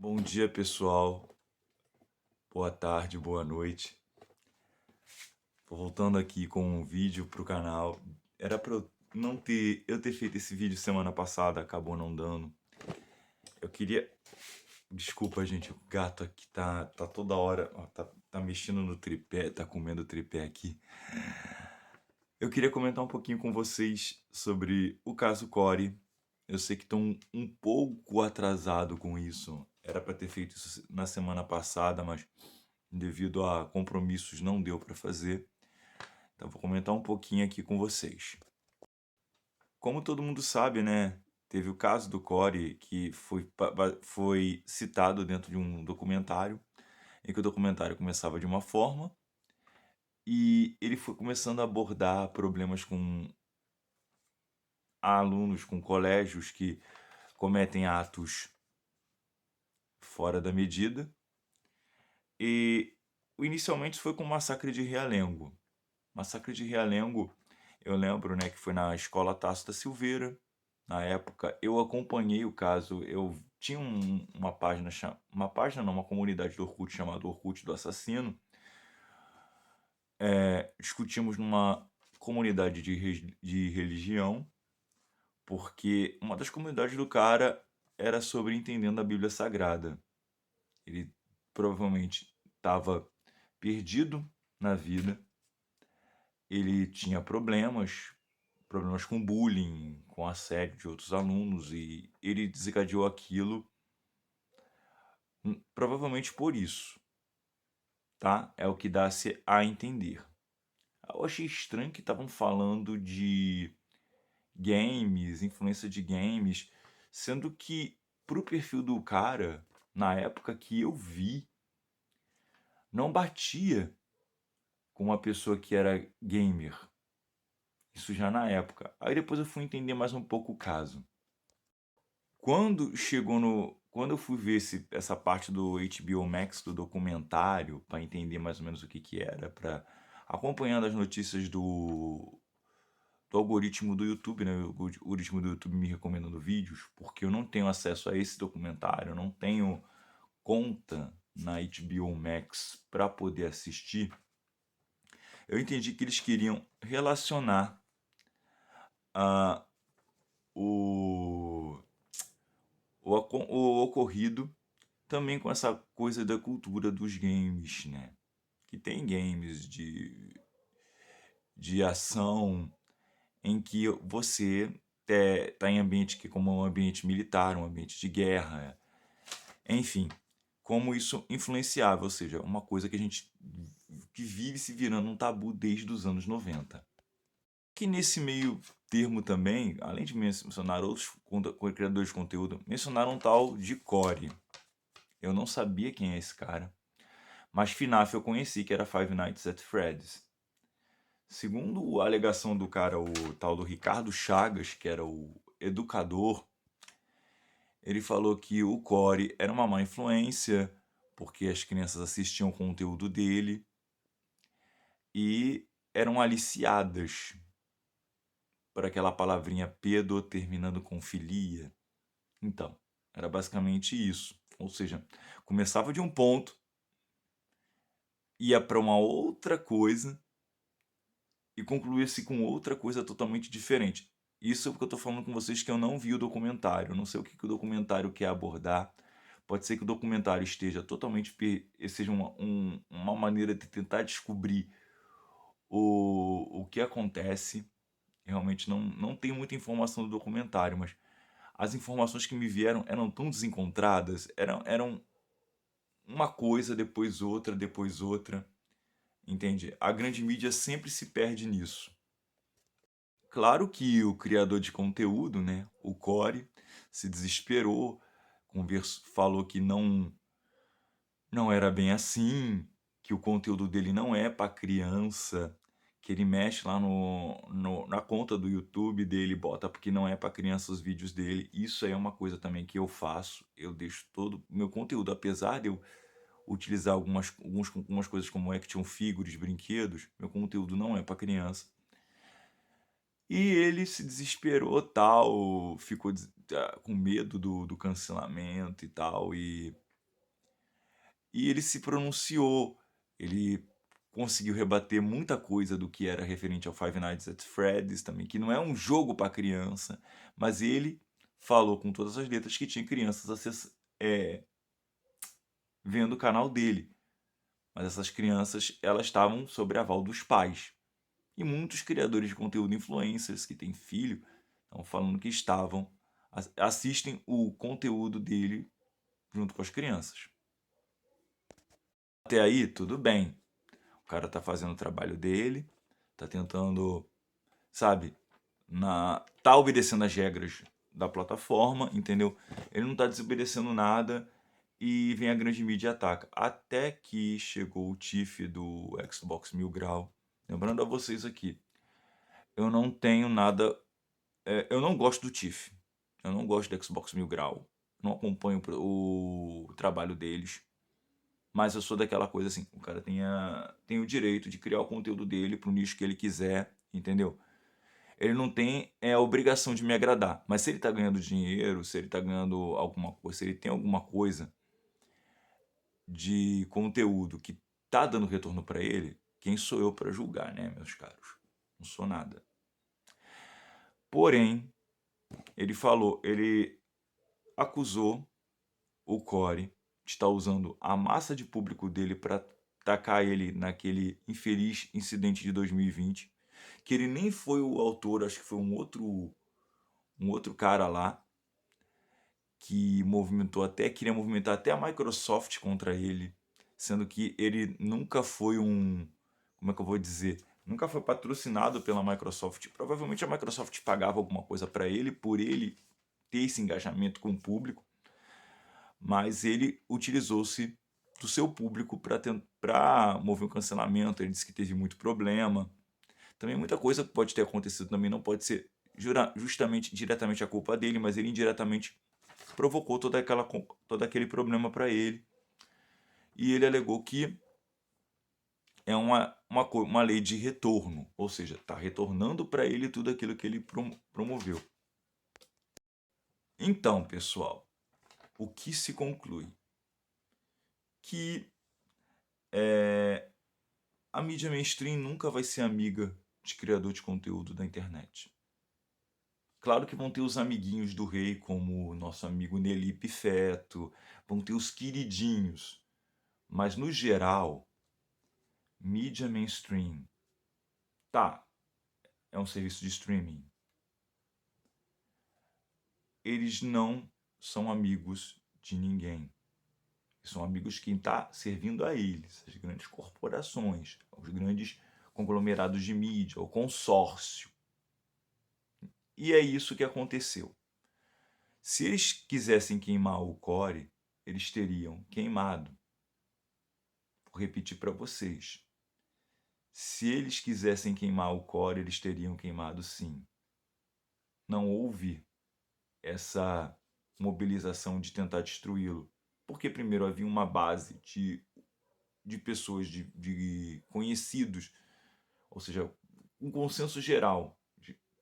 Bom dia, pessoal. Boa tarde, boa noite. Tô voltando aqui com um vídeo pro canal. Era pra eu ter feito esse vídeo semana passada, acabou não dando. Eu queria. Desculpa, gente, o gato aqui tá toda hora, ó, tá mexendo no tripé, tá comendo o tripé aqui. Eu queria comentar um pouquinho com vocês sobre o caso Corey. Eu sei que estão um pouco atrasado com isso. Era para ter feito isso na semana passada, mas devido a compromissos não deu para fazer. Então vou comentar um pouquinho aqui com vocês. Como todo mundo sabe, né? Teve o caso do Corey que foi citado dentro de um documentário, em que o documentário começava de uma forma e ele foi começando a abordar problemas com alunos, com colégios que cometem atos fora da medida. E inicialmente foi com o massacre de Realengo. Massacre de Realengo, eu lembro, né, que foi na escola Tasso da Silveira. Na época, eu acompanhei o caso. Eu tinha uma página, uma página não, uma comunidade do Orkut chamada Orkut do Assassino. Discutimos numa comunidade de religião, porque uma das comunidades do cara era sobre entendendo a Bíblia Sagrada. Ele provavelmente estava perdido na vida. Ele tinha problemas com bullying, com assédio de outros alunos, e ele desencadeou aquilo provavelmente por isso, tá? É o que dá-se a entender. Eu achei estranho que estavam falando de games, influência de games, sendo que pro perfil do cara, na época que eu vi, não batia com uma pessoa que era gamer. Isso já na época. Aí depois eu fui entender mais um pouco o caso. Quando eu fui ver essa parte do HBO Max do documentário para entender mais ou menos o que que era, para acompanhando as notícias do algoritmo do YouTube, né? O algoritmo do YouTube me recomendando vídeos, porque eu não tenho acesso a esse documentário, eu não tenho conta na HBO Max para poder assistir. Eu entendi que eles queriam relacionar a o o ocorrido também com essa coisa da cultura dos games, né? Que tem games de ação em que você tá em ambiente que como um ambiente militar, um ambiente de guerra, enfim, como isso influenciava, ou seja, uma coisa que a gente que vive se virando um tabu desde os anos 90. Que nesse meio termo também, além de mencionar outros criadores de conteúdo, mencionaram um tal de Core. Eu não sabia quem é esse cara. Mas FNAF eu conheci, que era Five Nights at Freddy's. Segundo a alegação do cara, o tal do Ricardo Chagas, que era o educador, ele falou que o Core era uma má influência, porque as crianças assistiam o conteúdo dele e eram aliciadas por aquela palavrinha pedo terminando com filia. Então, era basicamente isso. Ou seja, começava de um ponto, ia para uma outra coisa e concluir-se com outra coisa totalmente diferente. Isso é porque eu estou falando com vocês que eu não vi o documentário, eu não sei o que o documentário quer abordar. Pode ser que o documentário esteja totalmente seja uma maneira de tentar descobrir o que acontece. Realmente não tenho muita informação do documentário, mas as informações que me vieram eram tão desencontradas, eram uma coisa, depois outra, entende? A grande mídia sempre se perde nisso. Claro que o criador de conteúdo, né, o Core, se desesperou, falou que não era bem assim, que o conteúdo dele não é para criança, que ele mexe lá na conta do YouTube dele, bota porque não é para criança os vídeos dele. Isso aí é uma coisa também que eu faço. Eu deixo todo o meu conteúdo, apesar de eu utilizar algumas coisas como action figures, brinquedos, meu conteúdo não é para criança. E ele se desesperou, tal, ficou com medo do cancelamento e tal, e e ele se pronunciou, ele conseguiu rebater muita coisa do que era referente ao Five Nights at Freddy's também, que não é um jogo para criança, mas ele falou com todas as letras que tinha crianças vendo o canal dele. Mas essas crianças, elas estavam sob aval dos pais. E muitos criadores de conteúdo, influencers que têm filho, estão falando que assistem o conteúdo dele junto com as crianças. Até aí, tudo bem. O cara tá fazendo o trabalho dele, tá tentando, sabe, tá obedecendo as regras da plataforma, entendeu? Ele não tá desobedecendo nada e vem a grande mídia e ataca. Até que chegou o Tiff do Xbox Mil Grau. Lembrando a vocês aqui, eu não tenho nada. Eu não gosto do Tiff. Eu não gosto do Xbox Mil Grau. Não acompanho o trabalho deles. Mas eu sou daquela coisa assim, o cara tem o direito de criar o conteúdo dele pro nicho que ele quiser, entendeu? Ele não tem a obrigação de me agradar. Mas se ele tá ganhando dinheiro, se ele tá ganhando alguma coisa, se ele tem alguma coisa de conteúdo que tá dando retorno para ele, quem sou eu para julgar, né, meus caros? Não sou nada. Porém, ele acusou o Corey de estar usando a massa de público dele para tacar ele naquele infeliz incidente de 2020, que ele nem foi o autor, acho que foi um outro cara lá que queria movimentar até a Microsoft contra ele, sendo que ele nunca foi como é que eu vou dizer? Nunca foi patrocinado pela Microsoft. Provavelmente a Microsoft pagava alguma coisa para ele por ele ter esse engajamento com o público, mas ele utilizou-se do seu público para mover um cancelamento. Ele disse que teve muito problema. Também muita coisa que pode ter acontecido também não pode ser justamente diretamente a culpa dele, mas ele indiretamente provocou todo aquele problema para ele. E ele alegou que é uma lei de retorno, ou seja, está retornando para ele tudo aquilo que ele promoveu. Então, pessoal, o que se conclui? Que a mídia mainstream nunca vai ser amiga de criador de conteúdo da internet. Claro que vão ter os amiguinhos do rei, como o nosso amigo Nelipe Feto, vão ter os queridinhos, mas no geral, mídia mainstream, tá, é um serviço de streaming. Eles não são amigos de ninguém. São amigos quem está servindo a eles, as grandes corporações, os grandes conglomerados de mídia, o consórcio. E é isso que aconteceu. Se eles quisessem queimar o Corey, eles teriam queimado. Vou repetir para vocês. Se eles quisessem queimar o Corey, eles teriam queimado sim. Não houve essa mobilização de tentar destruí-lo. Porque primeiro havia uma base de pessoas, de conhecidos, ou seja, um consenso geral,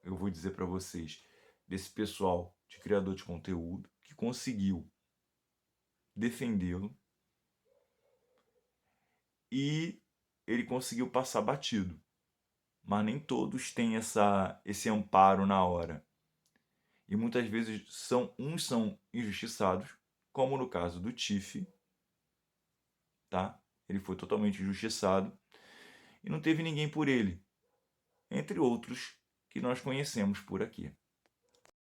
eu vou dizer para vocês, desse pessoal de criador de conteúdo que conseguiu defendê-lo e ele conseguiu passar batido. Mas nem todos têm esse amparo na hora. E muitas vezes uns são injustiçados, como no caso do Tiff, tá? Ele foi totalmente injustiçado e não teve ninguém por ele, entre outros que nós conhecemos por aqui.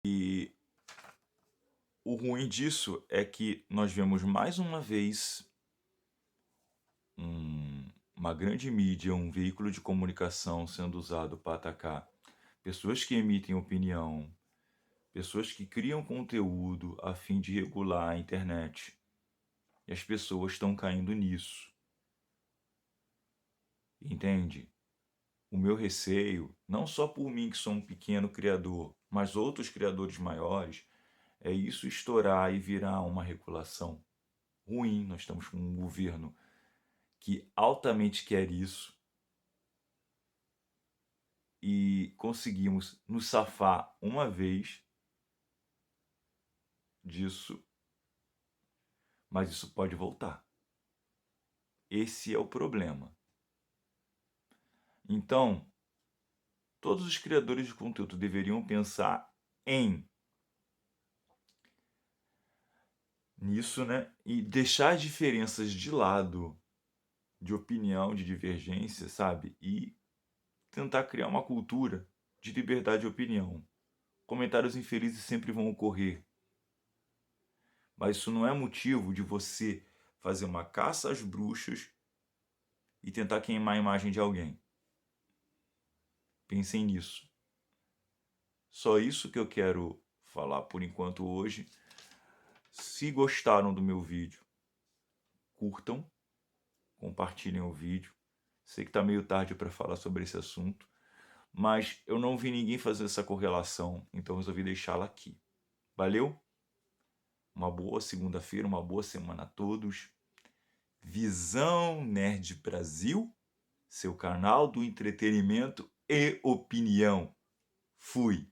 E o ruim disso é que nós vemos mais uma vez uma grande mídia, um veículo de comunicação sendo usado para atacar pessoas que emitem opinião, pessoas que criam conteúdo a fim de regular a internet. E as pessoas estão caindo nisso. Entende? O meu receio, não só por mim que sou um pequeno criador, mas outros criadores maiores, é isso estourar e virar uma regulação ruim. Nós estamos com um governo que altamente quer isso e conseguimos nos safar uma vez disso, mas isso pode voltar. Esse é o problema. Então, todos os criadores de conteúdo deveriam pensar nisso, né? E deixar as diferenças de lado, de opinião, de divergência, sabe? E tentar criar uma cultura de liberdade de opinião. Comentários infelizes sempre vão ocorrer, mas isso não é motivo de você fazer uma caça às bruxas e tentar queimar a imagem de alguém. Pensem nisso. Só isso que eu quero falar por enquanto hoje. Se gostaram do meu vídeo, curtam, compartilhem o vídeo. Sei que está meio tarde para falar sobre esse assunto, mas eu não vi ninguém fazer essa correlação, então resolvi deixá-la aqui. Valeu? Uma boa segunda-feira, uma boa semana a todos. Visão Nerd Brasil, seu canal do entretenimento e opinião. Fui!